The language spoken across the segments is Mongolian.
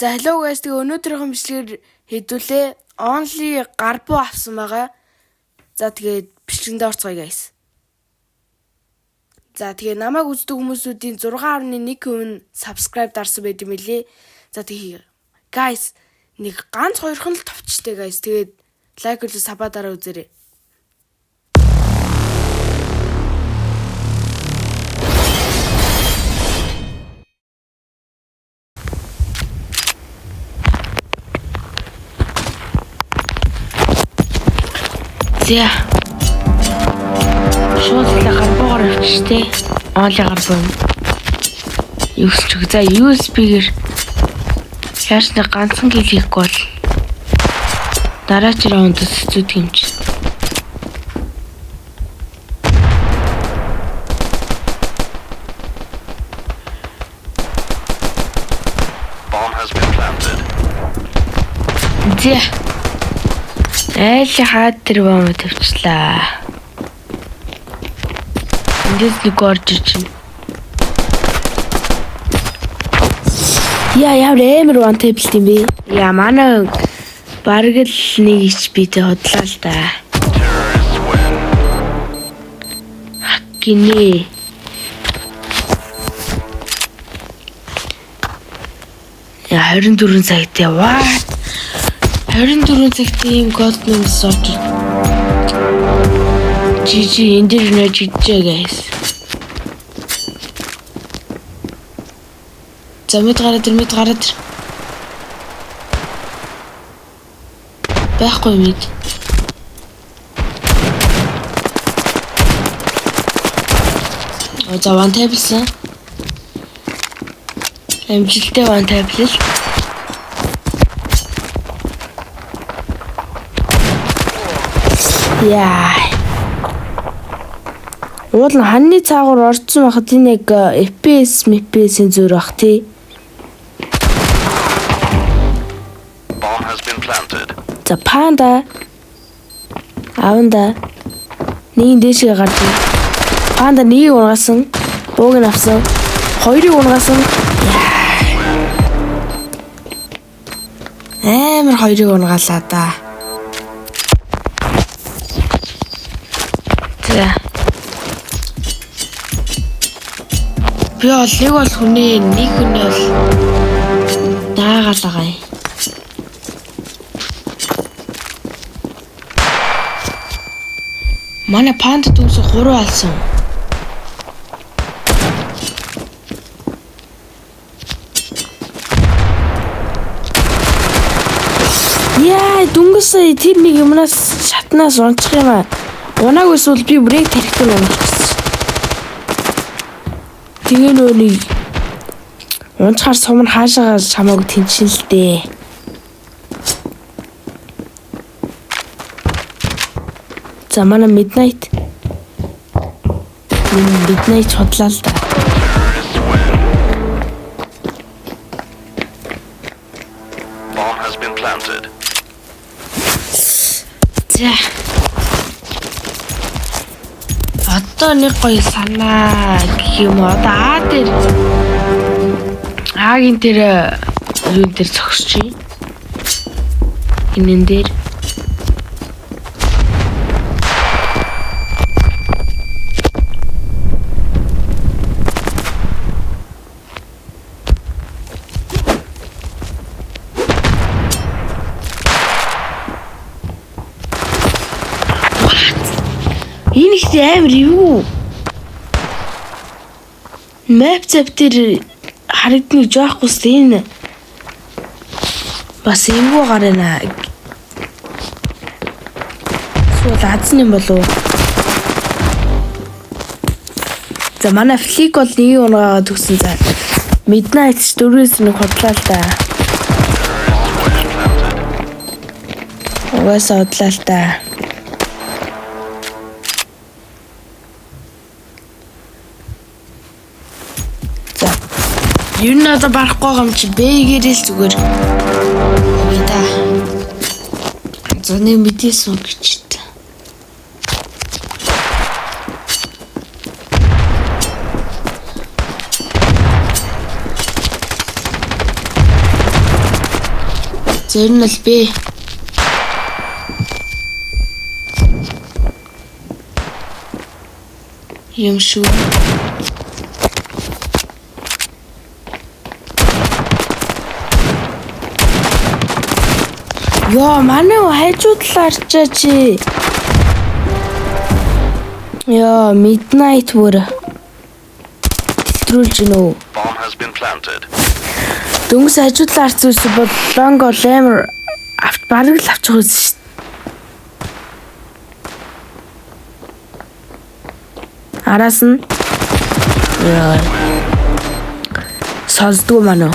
За hello guys, тэгээ өнөөдрийнхэн бичлэгээр хэдүүлээ only гарбуу авсан байгаа. За тэгээд бичлэгэндээ орцгоё guys. За тэгээ намайг үздэг хүмүүсүүдийн 6.1% subscribe дарсан байт юм лээ. За тэгээ guys нэг ганц хоёрхан л товчтой guys. Тэгээд лайк үлээ саба дараа үзээрэй. За. Шууд л гарбуугаар авчижтэй. Онли гарбуу. Юу ч за USB-гээр шааш нэг ганцхан кил хийхгүй бол дараач раунд зүтг юм чи. За. Хаад тэр бом тавьчлаа. Эндээс нэг орж ичнэ. Яа ямар one table юм бэ? Яа манай бараг л нэг HP-тэй хотлаа л да. Гинэ. Яа 24 цагт яваа. 24 цагт ийм код нэм сорч. GG энэ дэр нэ жижиг guys. За мэд гараад байхгүй мэд. За one table сан. Амжилттай one table л. Яа. Уул ханны цаагуур орцсон байхад энэ яг FPS-ийн зөөр бах тий. За панда. Аванда. Нэг дэшгээ гардаг. Панда нэг унгасан. Бууг нь авсан. Хоёрыг унгасан. Амар хоёрыг унгаалаа да. Би бол нэг бол хүний бол даагаалгаа. Манай панда дүүс 3 алсан. Яа, дүнгэсээ тэр нэг юмнаас шатнаас унчих юм аа. Унааг эсвэл би брейк тарихтаа унчихсан. Тэгээ нөөний унчаар сум нь хаашаа чамааг тэнчин л дээ. За манай midnight хотлаа л да. За. Одоо нэг гоё санаа гэх юм уу? Одоо дээр Агийн тэр юун дээр зогсчих. Энэн дээр энэ их амар юу? Map chapter харагдана жоохгүй с энэ бас эвгүй гарна. Сул азны болов. За манай флик бол нэг унаагаа төгсөн за. Midnight 4-өөс нэг хотлаа л да. Угаасаа хотлаа л да. Юу надад барахгүй юм чи бэгэрэл зүгээр. Вида. Зөний мэдээсэн гэж. Зэр нь л бэ. Юм шүү. Яа, манай хайжуудлаа арчаач. Яа, midnight бүр. Тэтрүүлж гинөө. Дөнгөс хайжуудлаа арцуулс бол лонго лемер бараг л авчих байсан шүү. Араас нь яа. Сонсдгоо манай.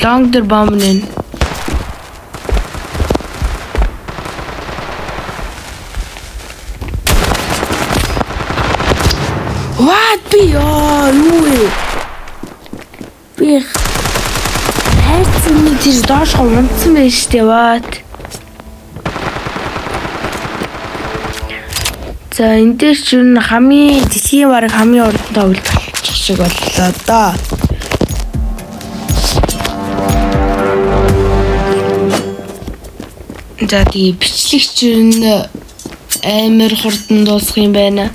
Long der bomb in. What be you? Би хайцсан нэг тийш доош гомцсон байж тээ what. За энэ дээр ч хамгийн дэлхийн бараг хамгийн урд тоглолт болчих шиг боллоо доо. За тэгээ бичлэгч нь амар хурдан дуусах юм байна.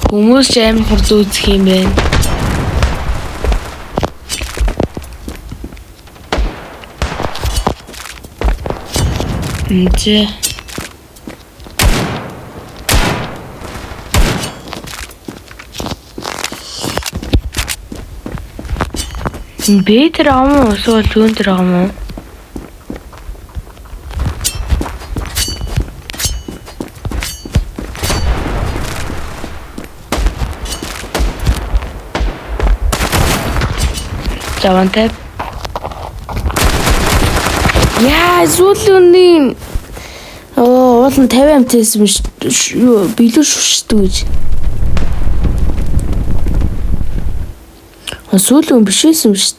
Хүмүүс ч амар хурд үзэх юм байна. Энд бэтэр ам уу эсвэл зүүн дээр ам уу? Завантай. Яа, зүүлүүний уул нь 50 амтээс билүү шүшдэг гэж. Зүүлүүн биш байсан биш.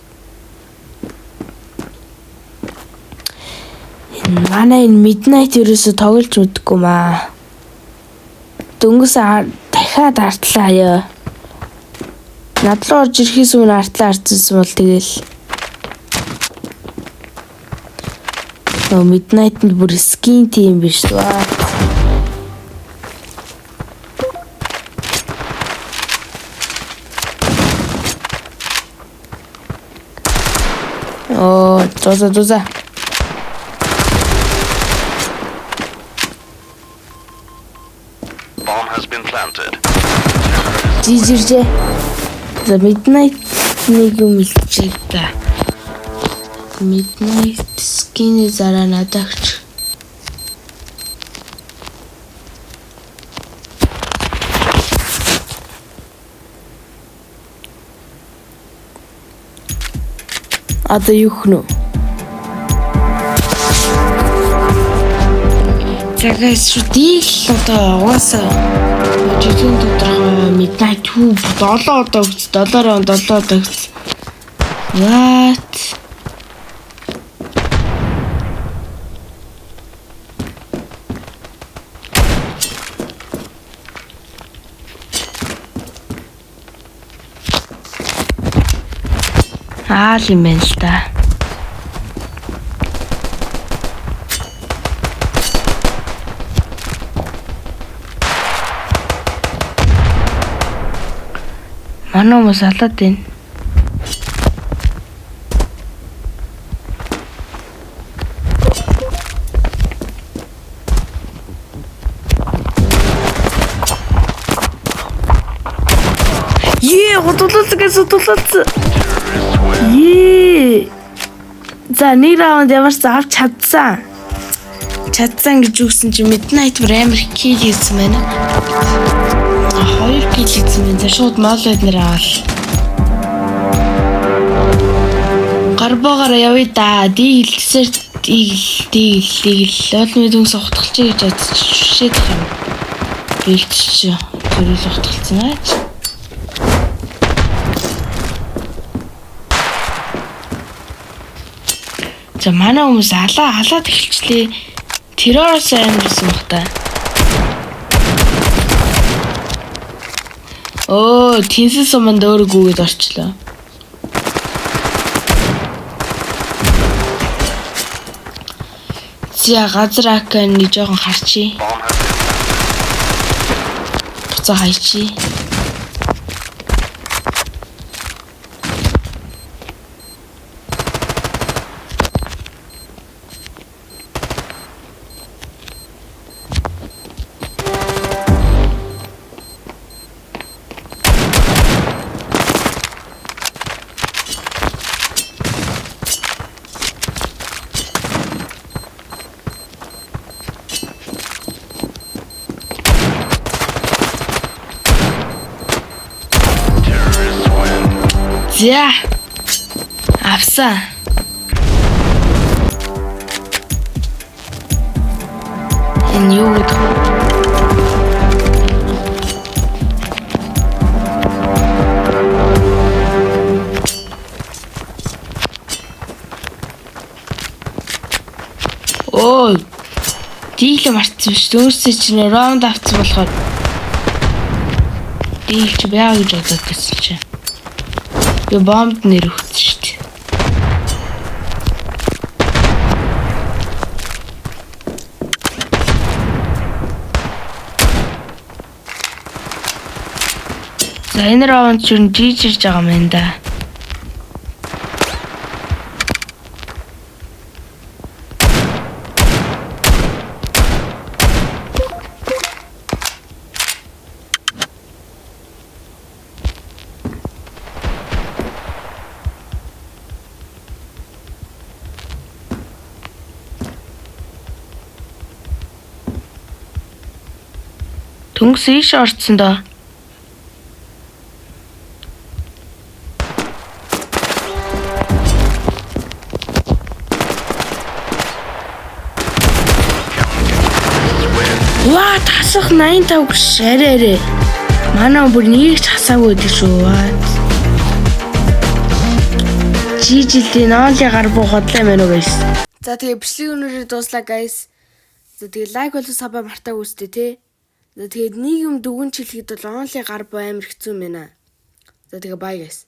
Манай энэ midnight ерөөсө тоглож мэдгүй маа. Дөнгөс дахиад артлаа яа. Надлаа орж ирэхээс өмнө артлаа арцсан бол тэгэл midnight нь бүр скин тийм биш аа. Оо, зоза. Bomb has been planted. Жижиржээ. За midnight нэг юм илчээ та. Midnight skin зараа надагч. Одоо юу хнө? Цагаас шүдэл одоо угаасаа жижиг тодорхой midnight two 7 удаа өгч 7 удаа өгч. What? Юм байна л та. Манай хүмүүс алаад байна. Судалсан. За нэг раунд ямарч авч чадсан. Чадсан гэж үгсэн чи midnight амар kill хийсэн байна. 2 kill хийсэн байна. За шууд молод нэр авал. Гарбоогоор явъя да. Ди хэлсээр Тэгэл олны дүнс ухтгалчих гэж бодчихшээд юм. Бэлтчих. Төрөл ухтгалцсан аач. За манай хүмүүс алаад эхэлчлээ. Терророос амьдсан баг та. Оо, тэнсэн суманд өөрөө гүгээд орчлоо. За газар аканы жоохон харчи. Буцаа хайчи. За. Авсан. Энэ юу гэдэг вэ? Оо. Дийлэ мартсан биш. Өөрсдөө чинь раунд авсан болохоор дийлч байа гэж бодоод байсан чинь. Би бомбд нэр өгсөн шүү дээ. За энэ раунд чинь жижигж байгаа юм да. Түнс ийш орцсон доо. Ваа, тасах 85 шараарэ. Манай бүр нэг ч хасаагүй дээ шүү. Жилийн онли гар буу хотлоо мэн үү guys. За тэгээ бичлэг өнөрөө дууслаа guys. За тэгээ лайк болон сабаа мартаагүй үстэй те. За тэгээд нэг юм дүгэн чилэхэд бол онли гар боо амир хэцүү мэнэ. За тэгээ bye guys.